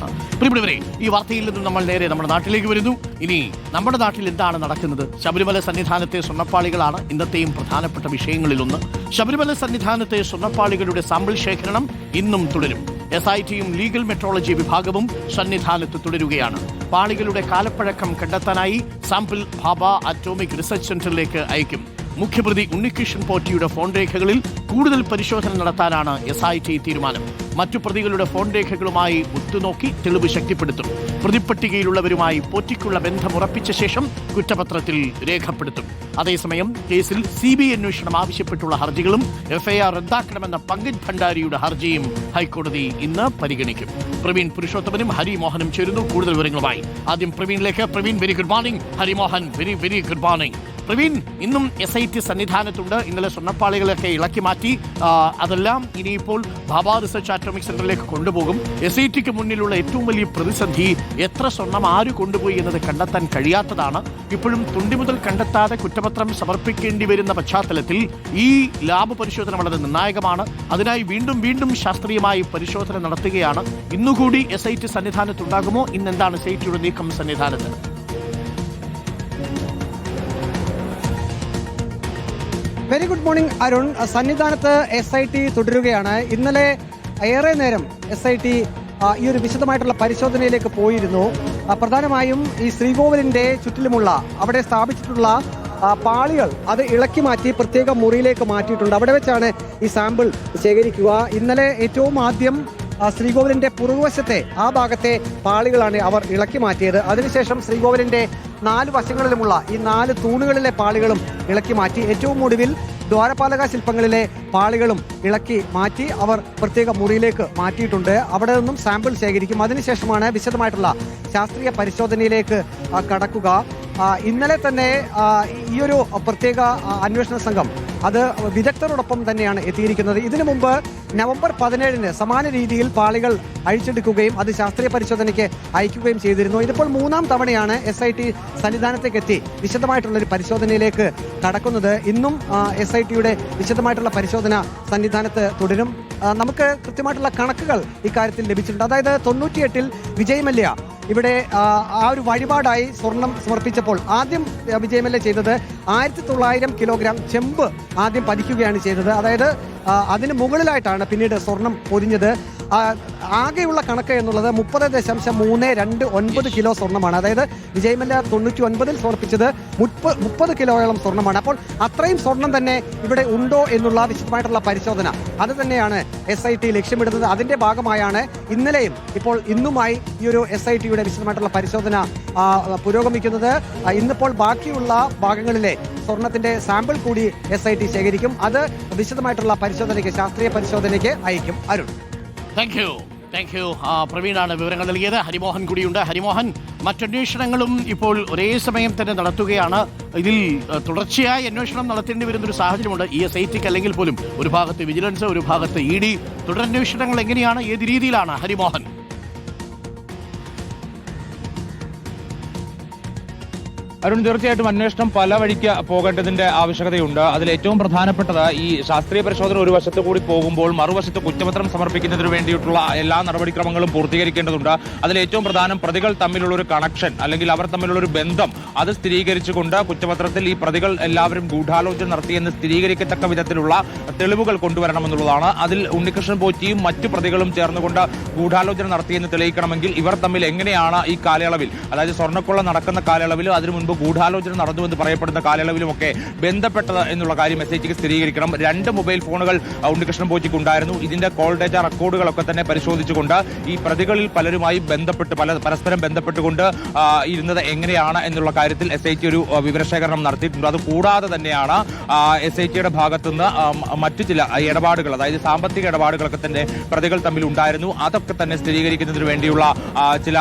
വാർത്തയാണ്. പ്രിയപ്പെട്ടവരെ, ഈ വാർത്തയിൽ നിന്നും നമ്മൾ നേരെ നമ്മുടെ നാട്ടിലേക്ക് വരുന്നു. ഇനി നമ്മുടെ നാട്ടിൽ എന്താണ് നടക്കുന്നത്? ശബരിമല സന്നിധാനത്തെ സ്വർണ്ണപ്പാളികളാണ് ഇന്നത്തെയും പ്രധാനപ്പെട്ട വിഷയങ്ങളിലൊന്ന്. ശബരിമല സന്നിധാനത്തെ സ്വർണ്ണപ്പാളികളുടെ സാമ്പിൾ ശേഖരണം ഇന്നും തുടരും. SITയും ലീഗൽ മെട്രോളജി വിഭാഗവും സന്നിധാനത്ത് തുടരുകയാണ്. പാളികളുടെ കാലപ്പഴക്കം കണ്ടെത്താനായി സാമ്പിൾ ഭാഭ അറ്റോമിക് റിസർച്ച് സെന്ററിലേക്ക് അയക്കും. മുഖ്യപ്രതി ഉണ്ണികൃഷ്ണൻ പോറ്റിയുടെ ഫോൺ രേഖകളിൽ കൂടുതൽ പരിശോധന നടത്താനാണ് SIT തീരുമാനം. മറ്റു പ്രതികളുടെ ഫോൺ രേഖകളുമായി ഒത്തുനോക്കി തെളിവ് ശക്തിപ്പെടുത്തും. പ്രതിപ്പട്ടികയിലുള്ളവരുമായി പോറ്റിക്കുള്ള ബന്ധം ഉറപ്പിച്ച ശേഷം കുറ്റപത്രത്തിൽ രേഖപ്പെടുത്തും. അതേസമയം കേസിൽ CBI അന്വേഷണം ആവശ്യപ്പെട്ടുള്ള ഹർജികളും FIR റദ്ദാക്കണമെന്ന പങ്കജ് ഭണ്ഡാരിയുടെ ഹർജിയും ഹൈക്കോടതി ഇന്ന് പരിഗണിക്കും. പ്രവീൺ പുരുഷോത്തമനും ഹരിമോഹനും ചേരുന്നു കൂടുതൽ വിവരങ്ങളുമായി. ആദ്യം പ്രവീണിലേക്ക്. Praveen, very good morning. Harimohan, very very good morning. Praveen, ഇന്നും SIT സന്നിധാനത്തുണ്ട്. ഇന്നലെ സ്വർണ്ണപ്പാളികളൊക്കെ ഇളക്കി മാറ്റി. അതെല്ലാം ഇനിയിപ്പോൾ ഭാഭ റിസർച്ച് ആറ്റോമിക് സെന്ററിലേക്ക് കൊണ്ടുപോകും. SITക്ക് മുന്നിലുള്ള ഏറ്റവും വലിയ പ്രതിസന്ധി എത്ര സ്വർണം ആര് കൊണ്ടുപോയി എന്നത് കണ്ടെത്താൻ കഴിയാത്തതാണ്. ഇപ്പോഴും തുണ്ടി മുതൽ കണ്ടെത്താതെ കുറ്റപത്രം സമർപ്പിക്കേണ്ടി വരുന്ന പശ്ചാത്തലത്തിൽ ഈ ലാബ് പരിശോധന വളരെ നിർണായകമാണ്. അതിനായി വീണ്ടും വീണ്ടും ശാസ്ത്രീയമായി പരിശോധന നടത്തുകയാണ്. ഇന്നുകൂടി SIT സന്നിധാനത്തുണ്ടാകുമോ? ഇന്നെന്താണ് SITയുടെ നീക്കം സന്നിധാനത്ത്? Very good morning Arun. സന്നിധാനത്ത് SIT തുടരുകയാണ്. ഇന്നലെ ഏറെ നേരം SIT ഈ ഒരു വിശദമായിട്ടുള്ള പരിശോധനയിലേക്ക് പോയിരുന്നു. പ്രധാനമായും ഈ ശ്രീകോവിലിന്റെ ചുറ്റിലുമുള്ള അവിടെ സ്ഥാപിച്ചിട്ടുള്ള പാളികൾ അത് ഇളക്കി മാറ്റി പ്രത്യേക മുറിയിലേക്ക് മാറ്റിയിട്ടുണ്ട്. അവിടെ വെച്ചാണ് ഈ സാമ്പിൾ ശേഖരിക്കുക. ഇന്നലെ ഏറ്റവും ആദ്യം ശ്രീകോവിലിന്റെ പുറകുവശത്തെ ആ ഭാഗത്തെ പാളികളാണ് അവർ ഇളക്കി മാറ്റിയത്. അതിനുശേഷം ശ്രീകോവിലിന്റെ 4 വശങ്ങളിലുമുള്ള ഈ 4 തൂണുകളിലെ പാളികളും ഇളക്കി മാറ്റി. ഏറ്റവും ഒടുവിൽ ദ്വാരപാലക ശില്പങ്ങളിലെ പാളികളും ഇളക്കി മാറ്റി അവർ പ്രത്യേക മുറിയിലേക്ക് മാറ്റിയിട്ടുണ്ട്. അവിടെ നിന്നും സാമ്പിൾ ശേഖരിക്കും. അതിനുശേഷമാണ് വിശദമായിട്ടുള്ള ശാസ്ത്രീയ പരിശോധനയിലേക്ക് കടക്കുക. ഇന്നലെ തന്നെ ഈ ഒരു പ്രത്യേക അന്വേഷണ സംഘം അത് വിദഗ്ധരോടൊപ്പം തന്നെയാണ് എത്തിയിരിക്കുന്നത്. ഇതിനു മുമ്പ് നവംബർ 17-ന് സമാന രീതിയിൽ പാളികൾ അഴിച്ചെടുക്കുകയും അത് ശാസ്ത്രീയ പരിശോധനയ്ക്ക് അയക്കുകയും ചെയ്തിരുന്നു. ഇതിപ്പോൾ 3-ാം തവണയാണ് SIT സന്നിധാനത്തേക്ക് എത്തി വിശദമായിട്ടുള്ളൊരു പരിശോധനയിലേക്ക് കടക്കുന്നത്. ഇന്നും SITയുടെ വിശദമായിട്ടുള്ള പരിശോധന സന്നിധാനത്ത് തുടരും. നമുക്ക് കൃത്യമായിട്ടുള്ള കണക്കുകൾ ഇക്കാര്യത്തിൽ ലഭിച്ചിട്ടുണ്ട്. അതായത് 98-ൽ വിജയ് മല്യ ഇവിടെ ആ ഒരു വഴിപാടായി സ്വർണം സമർപ്പിച്ചപ്പോൾ ആദ്യം വിജയ് മല്യ ചെയ്തത് 1900 കിലോഗ്രാം ചെമ്പ് ആദ്യം പതിക്കുകയാണ് ചെയ്തത്. അതായത് അതിന് മുകളിലായിട്ടാണ് പിന്നീട് സ്വർണം പൊതിഞ്ഞത്. ആകെയുള്ള കണക്ക് എന്നുള്ളത് 30.329 കിലോ സ്വർണ്ണമാണ്. അതായത് വിജയ് മല്യ 99-ൽ സമർപ്പിച്ചത് 30 കിലോയോളം സ്വർണ്ണമാണ്. അപ്പോൾ അത്രയും സ്വർണം തന്നെ ഇവിടെ ഉണ്ടോ എന്നുള്ള വിശദമായിട്ടുള്ള പരിശോധന അത് തന്നെയാണ് SIT ലക്ഷ്യമിടുന്നത്. അതിന്റെ ഭാഗമായാണ് ഇന്നലെയും ഇപ്പോൾ ഇന്നുമായി ഈ ഒരു SITയുടെ വിശദമായിട്ടുള്ള പരിശോധന പുരോഗമിക്കുന്നത്. ഇന്നിപ്പോൾ ബാക്കിയുള്ള ഭാഗങ്ങളിലെ സ്വർണത്തിന്റെ സാമ്പിൾ കൂടി SIT ശേഖരിക്കും. അത് വിശദമായിട്ടുള്ള പരിശോധനയ്ക്ക് ശാസ്ത്രീയ പരിശോധനയ്ക്ക് അയക്കും. Arun, thank you. പ്രവീണാണ് വിവരങ്ങൾ നൽകിയത്. ഹരിമോഹൻ കൂടിയുണ്ട്. ഹരിമോഹൻ, മറ്റന്വേഷണങ്ങളും ഇപ്പോൾ ഒരേ സമയം തന്നെ നടത്തുകയാണ്. ഇതിൽ തുടർച്ചയായി അന്വേഷണം നടത്തേണ്ടി വരുന്നൊരു സാഹചര്യമുണ്ട്. SITക്ക് അല്ലെങ്കിൽ പോലും ഒരു ഭാഗത്ത് വിജിലൻസ്, ഒരു ഭാഗത്ത് ED. തുടരന്വേഷണങ്ങൾ എങ്ങനെയാണ്, ഏത് രീതിയിലാണ് ഹരിമോഹൻ? അരുൺ, തീർച്ചയായിട്ടും അന്വേഷണം പല വഴിക്ക് പോകേണ്ടതിന്റെ ആവശ്യകതയുണ്ട്. അതിൽ ഏറ്റവും പ്രധാനപ്പെട്ടത് ഈ ശാസ്ത്രീയ പരിശോധന ഒരു വശത്ത് കൂടി പോകുമ്പോൾ മറുവശത്ത് കുറ്റപത്രം സമർപ്പിക്കുന്നതിന് വേണ്ടിയിട്ടുള്ള എല്ലാ നടപടിക്രമങ്ങളും പൂർത്തീകരിക്കേണ്ടതുണ്ട്. അതിൽ ഏറ്റവും പ്രധാനം പ്രതികൾ തമ്മിലുള്ള ഒരു കണക്ഷൻ അല്ലെങ്കിൽ അവർ തമ്മിലുള്ള ഒരു ബന്ധം അത് സ്ഥിരീകരിച്ചുകൊണ്ട് കുറ്റപത്രത്തിൽ ഈ പ്രതികൾ എല്ലാവരും ഗൂഢാലോചന നടത്തിയെന്ന് സ്ഥിരീകരിക്കത്തക്ക വിധത്തിലുള്ള തെളിവുകൾ കൊണ്ടുവരണമെന്നുള്ളതാണ്. അതിൽ ഉണ്ണികൃഷ്ണൻ പോറ്റിയും മറ്റു പ്രതികളും ചേർന്നുകൊണ്ട് ഗൂഢാലോചന നടത്തിയെന്ന് തെളിയിക്കണമെങ്കിൽ ഇവർ തമ്മിൽ എങ്ങനെയാണ് ഈ കാലയളവിൽ, അതായത് സ്വർണ്ണക്കൊള്ള നടക്കുന്ന കാലയളവിലും അതിനു മുൻപ് ഗൂഢാലോചന നടന്നുവെന്ന് പറയപ്പെടുന്ന കാലയളവിലുമൊക്കെ ബന്ധപ്പെട്ടത് എന്നുള്ള കാര്യം SITക്ക് സ്ഥിരീകരിക്കണം. 2 മൊബൈൽ ഫോണുകൾ ഉണ്ണികൃഷ്ണൻ പോറ്റിക്ക് ഉണ്ടായിരുന്നു. ഇതിന്റെ കോൾ ഡേറ്റ റെക്കോർഡുകളൊക്കെ തന്നെ പരിശോധിച്ചുകൊണ്ട് ഈ പ്രതികളിൽ പലരുമായി ബന്ധപ്പെട്ട് പരസ്പരം ബന്ധപ്പെട്ടുകൊണ്ട് ഇരുന്നത് എങ്ങനെയാണ് എന്നുള്ള കാര്യത്തിൽ SIT ഒരു വിവരശേഖരണം നടത്തിയിട്ടുണ്ട്. അത് കൂടാതെ തന്നെയാണ് SITയുടെ ഭാഗത്തുനിന്ന് മറ്റു ചില ഇടപാടുകൾ, അതായത് സാമ്പത്തിക ഇടപാടുകളൊക്കെ തന്നെ പ്രതികൾ തമ്മിൽ ഉണ്ടായിരുന്നു. അതൊക്കെ തന്നെ സ്ഥിരീകരിക്കുന്നതിന് വേണ്ടിയുള്ള ചില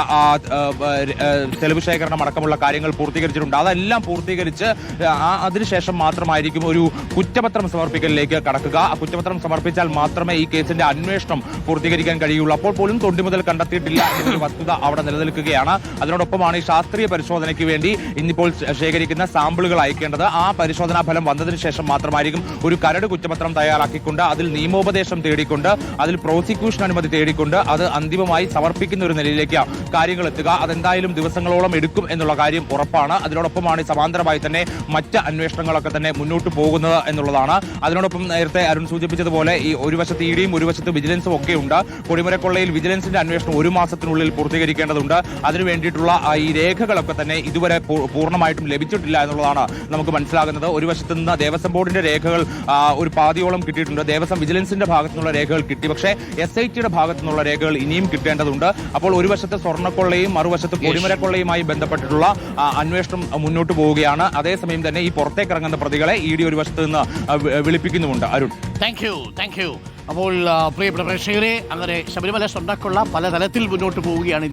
തെളിവ് ശേഖരണം അടക്കമുള്ള കാര്യങ്ങൾ പൂർത്തീകരിച്ചിട്ടുണ്ട്. ചെയ്യേണ്ടതുണ്ട്. അതെല്ലാം പൂർത്തീകരിച്ച് അതിനുശേഷം മാത്രമായിരിക്കും ഒരു കുറ്റപത്രം സമർപ്പിക്കലിലേക്ക് കടക്കുക. ആ കുറ്റപത്രം സമർപ്പിച്ചാൽ മാത്രമേ ഈ കേസിന്റെ അന്വേഷണം പൂർത്തീകരിക്കാൻ കഴിയുള്ളൂ. അപ്പോൾ പോലും തൊണ്ടി മുതൽ കണ്ടെത്തിയിട്ടില്ല എന്നൊരു വസ്തുത അവിടെ നിലനിൽക്കുകയാണ്. അതിനോടൊപ്പമാണ് ഈ ശാസ്ത്രീയ പരിശോധനയ്ക്ക് വേണ്ടി ഇന്നിപ്പോൾ ശേഖരിക്കുന്ന സാമ്പിളുകൾ അയക്കേണ്ടത്. ആ പരിശോധനാ ഫലം വന്നതിന് ശേഷം മാത്രമായിരിക്കും ഒരു കരട് കുറ്റപത്രം തയ്യാറാക്കിക്കൊണ്ട് അതിൽ നിയമോപദേശം തേടിക്കൊണ്ട് അതിൽ പ്രോസിക്യൂഷൻ അനുമതി തേടിക്കൊണ്ട് അത് അന്തിമമായി സമർപ്പിക്കുന്ന ഒരു നിലയിലേക്ക് കാര്യങ്ങൾ എത്തുക. അതെന്തായാലും ദിവസങ്ങളോളം എടുക്കും എന്നുള്ള കാര്യം ഉറപ്പാണ്. അതിനോടൊപ്പമാണ് സമാന്തരമായി തന്നെ മറ്റ് അന്വേഷണങ്ങളൊക്കെ തന്നെ മുന്നോട്ട് പോകുന്നത് എന്നുള്ളതാണ്. അതിനോടൊപ്പം നേരത്തെ അരുൺ സൂചിപ്പിച്ചതുപോലെ ഈ ഒരു വശത്ത് ഇഡിയും ഒരു വശത്ത് വിജിലൻസും ഒക്കെ ഉണ്ട്. കൊടിമരക്കൊള്ളയിൽ വിജിലൻസിന്റെ അന്വേഷണം 1 മാസത്തിനുള്ളിൽ പൂർത്തീകരിക്കേണ്ടതുണ്ട്. അതിനു വേണ്ടിയിട്ടുള്ള ഈ രേഖകളൊക്കെ തന്നെ ഇതുവരെ പൂർണ്ണമായിട്ടും ലഭിച്ചിട്ടില്ല എന്നുള്ളതാണ് നമുക്ക് മനസ്സിലാകുന്നത്. ഒരു വശത്ത് നിന്ന് ദേവസ്വം ബോർഡിന്റെ രേഖകൾ ഒരു പാതിയോളം കിട്ടിയിട്ടുണ്ട്. ദേവസ്വം വിജിലൻസിന്റെ ഭാഗത്തു നിന്നുള്ള രേഖകൾ കിട്ടി. പക്ഷേ SITയുടെ ഭാഗത്തു നിന്നുള്ള രേഖകൾ ഇനിയും കിട്ടേണ്ടതുണ്ട്. അപ്പോൾ ഒരു വശത്ത് സ്വർണ്ണക്കൊള്ളയും മറുവശത്ത് കൊടിമരക്കൊള്ളയുമായി ബന്ധപ്പെട്ടിട്ടുള്ള അന്വേഷണം മുന്നോട്ട് പോവുകയാണ്. അതേസമയം തന്നെ ഈ പുറത്തേക്കിറങ്ങുന്ന പ്രതികളെ ED ഒരു വശത്ത് നിന്ന് വിളിപ്പിക്കുന്നുമുണ്ട്. Arun, thank you. അപ്പോൾ പ്രിയപ്പെട്ട പ്രേക്ഷകരെ, അങ്ങനെ ശബരിമല സ്വർണ്ണക്കൊള്ള പലതലത്തിൽ മുന്നോട്ട് പോവുകയാണ്.